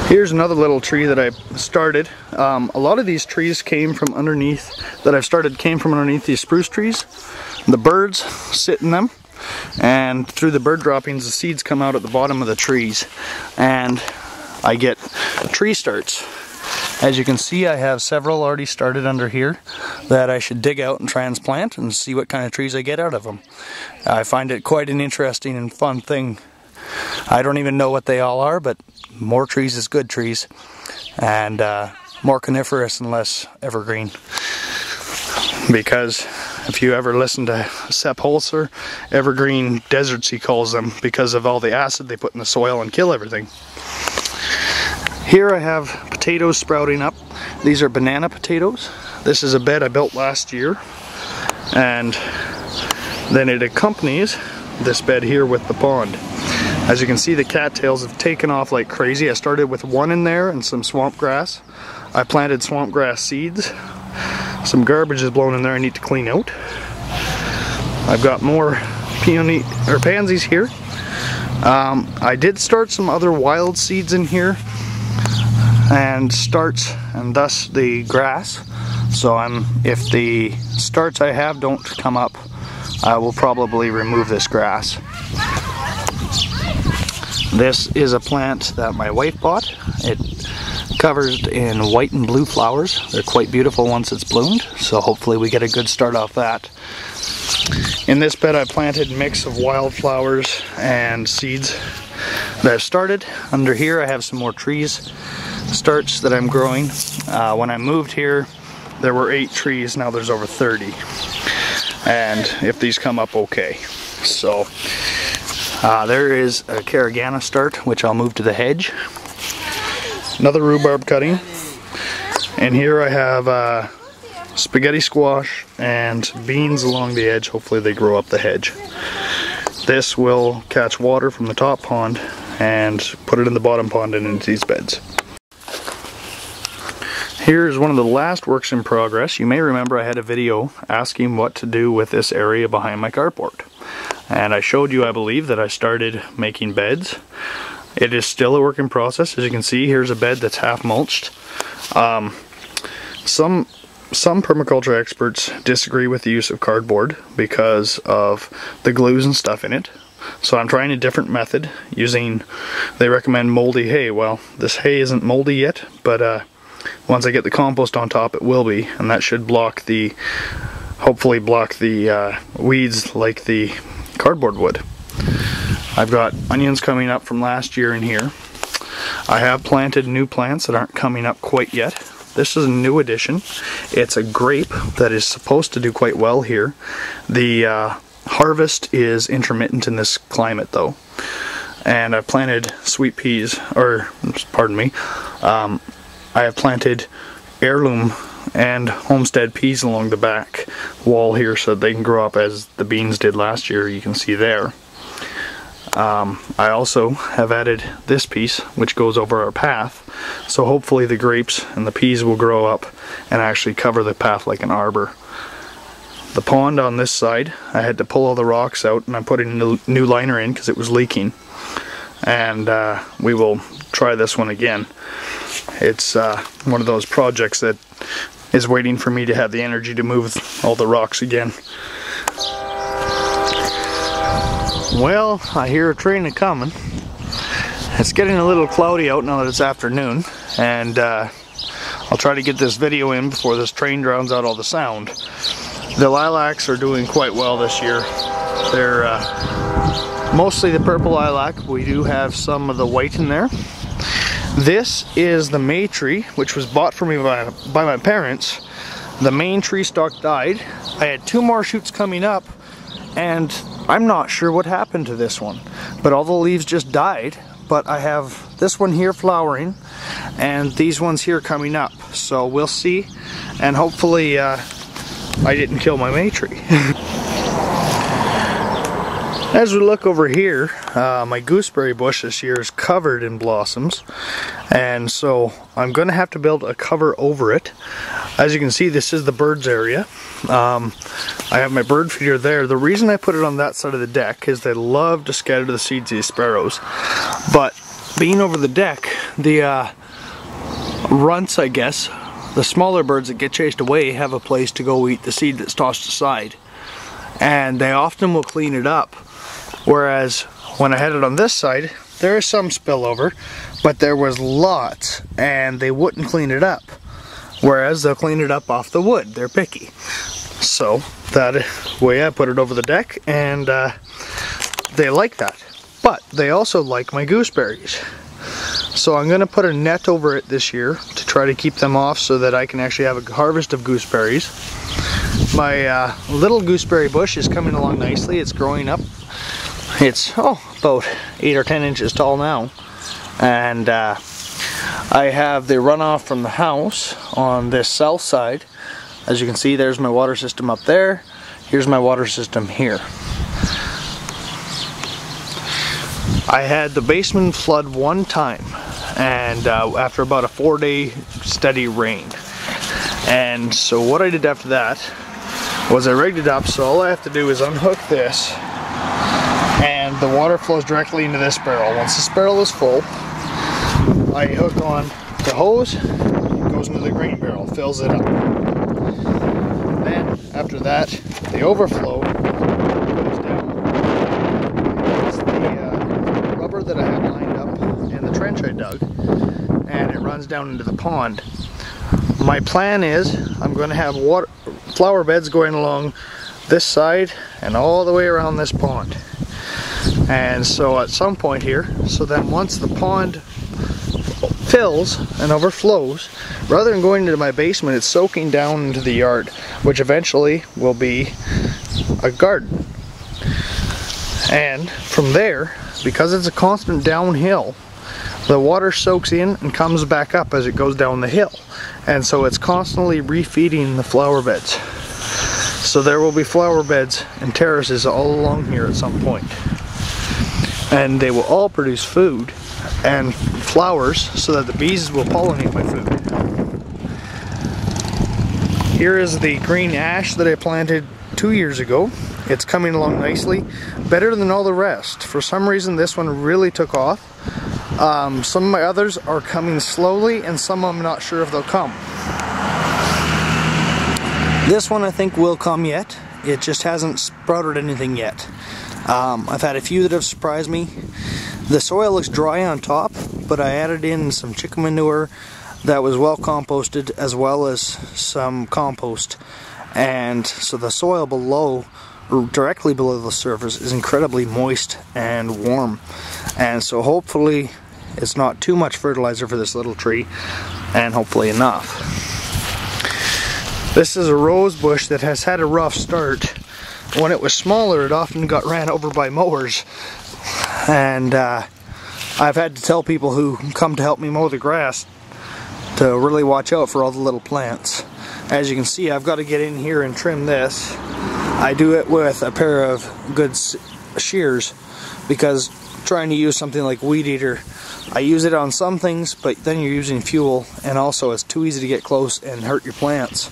Here's another little tree that I started. A lot of these trees came from underneath, came from underneath these spruce trees. The birds sit in them, and through the bird droppings the seeds come out at the bottom of the trees, and I get tree starts. As you can see, I have several already started under here that I should dig out and transplant and see what kind of trees I get out of them. I find it quite an interesting and fun thing. I don't even know what they all are, but more trees is good trees, and more coniferous and less evergreen. Because if you ever listen to Sepp Holzer, evergreen deserts he calls them, because of all the acid they put in the soil and kill everything. Here I have potatoes sprouting up. These are banana potatoes. This is a bed I built last year, and then it accompanies this bed here with the pond. As you can see, the cattails have taken off like crazy. I started with one in there and some swamp grass. I planted swamp grass seeds. Some garbage is blown in there I need to clean out. I've got more pansies here. I did start some other wild seeds in here and starts, and thus the grass. So if the starts I have don't come up, I will probably remove this grass. This is a plant that my wife bought. It covers in white and blue flowers. They're quite beautiful once it's bloomed, so hopefully we get a good start off that. In this bed I planted a mix of wildflowers and seeds that I've started. Under here I have some more trees starts that I'm growing. When I moved here there were 8 trees, now there's over 30. And if these come up okay. So there is a carragana start, which I'll move to the hedge. Another rhubarb cutting. And here I have spaghetti squash and beans along the edge. Hopefully they grow up the hedge. This will catch water from the top pond and put it in the bottom pond and into these beds. Here's one of the last works in progress. You may remember I had a video asking what to do with this area behind my carport. And I showed you, I believe, that I started making beds. It is still a work in process. As you can see, here's a bed that's half mulched. Some permaculture experts disagree with the use of cardboard because of the glues and stuff in it. So I'm trying a different method using, they recommend moldy hay. Well, this hay isn't moldy yet, but once I get the compost on top it will be, and that should hopefully block the weeds like the cardboard would. I've got onions coming up from last year in here. I have planted new plants that aren't coming up quite yet. This is a new addition. It's a grape that is supposed to do quite well here. The harvest is intermittent in this climate though. And I've planted sweet peas, or pardon me, I have planted heirloom and homestead peas along the back wall here so that they can grow up as the beans did last year, you can see there. I also have added this piece which goes over our path, so hopefully the grapes and the peas will grow up and actually cover the path like an arbor. The pond on this side, I had to pull all the rocks out and I'm putting a new liner in because it was leaking. And we will try this one again. It's one of those projects that is waiting for me to have the energy to move all the rocks again. Well, I hear a train a-coming. It's getting a little cloudy out now that it's afternoon, and I'll try to get this video in before this train drowns out all the sound. The lilacs are doing quite well this year. They're mostly the purple lilac. We do have some of the white in there. This is the May tree, which was bought for me by my parents. The main tree stalk died. I had 2 more shoots coming up, and I'm not sure what happened to this one. But all the leaves just died. But I have this one here flowering, and these ones here coming up. So we'll see, and hopefully I didn't kill my May tree. As we look over here, my gooseberry bush this year is covered in blossoms, and so I'm going to have to build a cover over it. As you can see, this is the birds area. I have my bird feeder there. The reason I put it on that side of the deck is they love to scatter the seeds of these sparrows. But being over the deck, the runts, I guess, the smaller birds that get chased away have a place to go eat the seed that's tossed aside. And they often will clean it up. Whereas when I had it on this side, there is some spillover, but there was lots, and they wouldn't clean it up. Whereas they'll clean it up off the wood. They're picky. So that way I put it over the deck, and they like that. But they also like my gooseberries. So I'm going to put a net over it this year to try to keep them off so that I can actually have a harvest of gooseberries. My little gooseberry bush is coming along nicely. It's growing up. It's about 8 or 10 inches tall now. And I have the runoff from the house on this south side. As you can see, there's my water system up there. Here's my water system here. I had the basement flood one time, and after about a 4-day steady rain. And so what I did after that was I rigged it up so all I have to do is unhook this, and the water flows directly into this barrel. Once this barrel is full, I hook on the hose, it goes into the grain barrel, fills it up. Then after that, the overflow goes down. It's the rubber that I have lined up in the trench I dug, and it runs down into the pond. My plan is I'm going to have flower beds going along this side and all the way around this pond. And so at some point here, so then once the pond fills and overflows, rather than going into my basement, it's soaking down into the yard, which eventually will be a garden. And from there, because it's a constant downhill, the water soaks in and comes back up as it goes down the hill. And so it's constantly refeeding the flower beds. So there will be flower beds and terraces all along here at some point. And they will all produce food and flowers so that the bees will pollinate my food. Here is the green ash that I planted 2 years ago. It's coming along nicely, better than all the rest. For some reason this one really took off. Some of my others are coming slowly, and some I'm not sure if they'll come. This one I think will come yet. It just hasn't sprouted anything yet. I've had a few that have surprised me. The soil looks dry on top, but I added in some chicken manure that was well composted, as well as some compost. And so the soil below, directly below the surface, is incredibly moist and warm. And so hopefully it's not too much fertilizer for this little tree, and hopefully enough. This is a rose bush that has had a rough start. When it was smaller, it often got ran over by mowers. And I've had to tell people who come to help me mow the grass to really watch out for all the little plants. As you can see, I've got to get in here and trim this. I do it with a pair of good shears, because trying to use something like Weed Eater, I use it on some things, but then you're using fuel, and also it's too easy to get close and hurt your plants.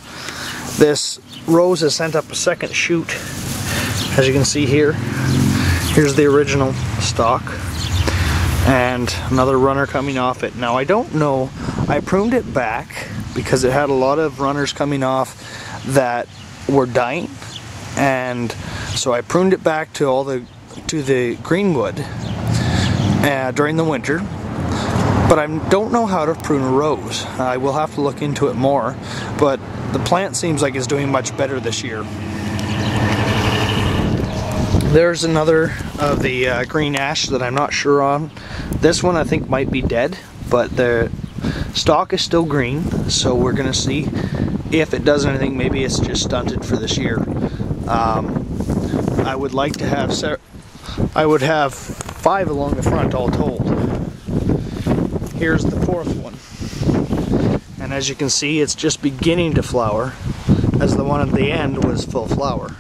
This rose has sent up a second shoot, as you can see here. Here's the original stalk, and another runner coming off it. Now I don't know, I pruned it back because it had a lot of runners coming off that were dying, and so I pruned it back to the greenwood during the winter. But I don't know how to prune a rose. I will have to look into it more, but the plant seems like it's doing much better this year. There's another of the green ash that I'm not sure on. This one I think might be dead, but the stalk is still green, so we're gonna see if it does anything. Maybe it's just stunted for this year. I would like to have 5 along the front all told. Here's the 4th one, and as you can see, it's just beginning to flower, as the one at the end was full flower.